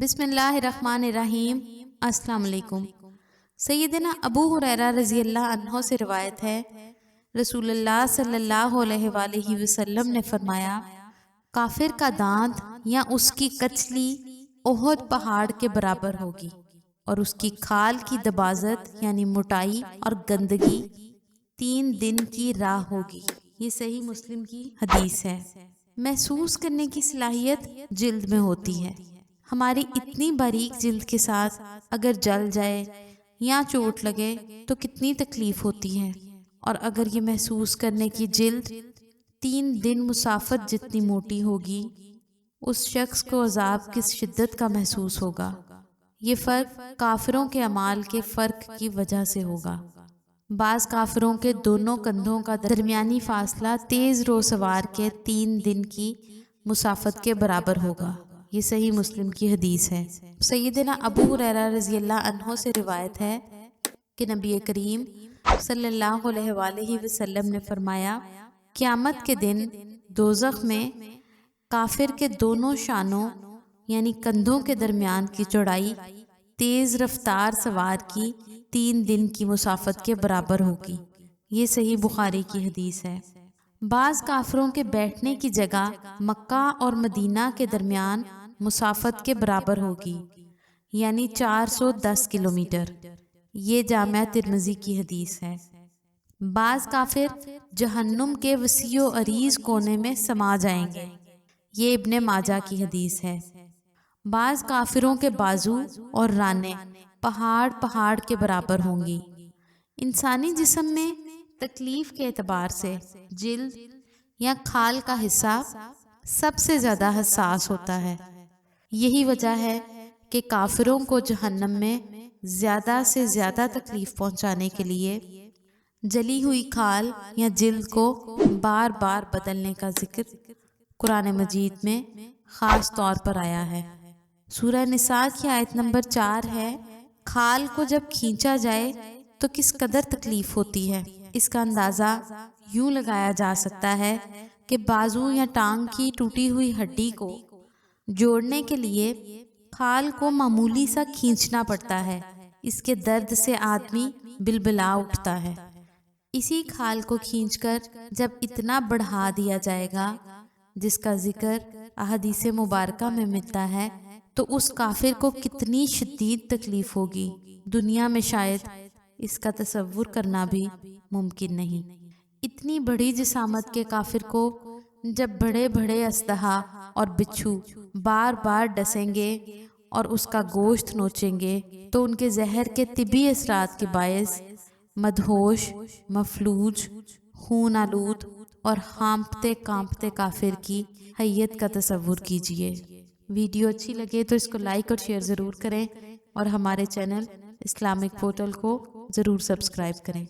بسم اللہ الرحمن الرحیم۔ السلام علیکم۔ سیدنا ابو ہریرہ رضی اللہ عنہ سے روایت ہے، رسول اللہ صلی اللہ علیہ وآلہ وسلم نے فرمایا، کافر کا دانت یا اس کی کچلی احد پہاڑ کے برابر ہوگی، اور اس کی کھال کی دبازت یعنی موٹائی اور گندگی 3 دن کی راہ ہوگی۔ یہ صحیح مسلم کی حدیث ہے۔ محسوس کرنے کی صلاحیت جلد میں ہوتی ہے۔ ہماری اتنی باریک جلد کے ساتھ اگر جل جائے یا چوٹ لگے تو کتنی تکلیف ہوتی ہے، اور اگر یہ محسوس کرنے کی جلد 3 دن مسافت جتنی موٹی ہوگی، اس شخص کو عذاب کس شدت کا محسوس ہوگا۔ یہ فرق کافروں کے اعمال کے فرق کی وجہ سے ہوگا۔ بعض کافروں کے دونوں کندھوں کا درمیانی فاصلہ تیز رو سوار کے 3 دن کی مسافت کے برابر ہوگا۔ یہ صحیح مسلم کی حدیث ہے۔ سیدنا ابو ہریرہ رضی اللہ عنہ سے روایت ہے کہ نبی کریم صلی اللہ علیہ وآلہ وسلم نے فرمایا، قیامت کے دن دوزخ میں کافر کے دونوں شانوں یعنی کندھوں کے درمیان کی چوڑائی تیز رفتار سوار کی 3 دن کی مسافت کے برابر ہوگی۔ یہ صحیح بخاری کی حدیث ہے۔ بعض کافروں کے بیٹھنے کی جگہ مکہ اور مدینہ کے درمیان مسافت کے برابر ہوگی، یعنی 410 کلومیٹر۔ یہ جامع ترمذی کی حدیث ہے۔ بعض کافر جہنم کے وسیع و عریض کونے میں سما جائیں گے۔ یہ ابن ماجہ کی حدیث ہے۔ بعض کافروں کے بازو اور رانیں پہاڑ کے برابر ہوں گی۔ انسانی جسم میں تکلیف کے اعتبار سے جلد یا کھال کا حصہ سب سے زیادہ حساس ہوتا ہے۔ یہی وجہ ہے کہ کافروں کو جہنم میں زیادہ سے زیادہ تکلیف پہنچانے کے لیے جلی ہوئی کھال یا جلد کو بار بار بدلنے کا ذکر قرآن مجید میں خاص طور پر آیا ہے۔ سورہ نساء کی آیت نمبر 4 ہے، کھال کو جب کھینچا جائے تو کس قدر تکلیف ہوتی ہے۔ اس کا اندازہ یوں لگایا جا سکتا ہے کہ بازو یا ٹانگ کی ٹوٹی ہوئی ہڈی کو جوڑنے کے لیے کھال کو معمولی سا کھینچنا پڑتا ہے۔ اس کے درد سے آدمی بلبلا اٹھتا ہے۔ اسی کھال کو کھینچ کر جب اتنا بڑھا دیا جائے گا جس کا ذکر احادیث مبارکہ میں ملتا ہے، تو اس کافر کو کتنی شدید تکلیف ہوگی، دنیا میں شاید اس کا تصور کرنا بھی ممکن نہیں۔ اتنی بڑی جسامت کے کافر کو جب بڑے بڑے اژدہا اور بچھو بار بار ڈسیں گے اور اس کا گوشت نوچیں گے تو ان کے زہر کے طبی اثرات کے باعث مدہوش، مفلوج، خون آلود اور ہانپتے کانپتے کافر کی حیت کا تصور کیجئے۔ ویڈیو اچھی لگے تو اس کو لائک اور شیئر ضرور کریں، اور ہمارے چینل اسلامک پورٹل کو ضرور سبسکرائب کریں۔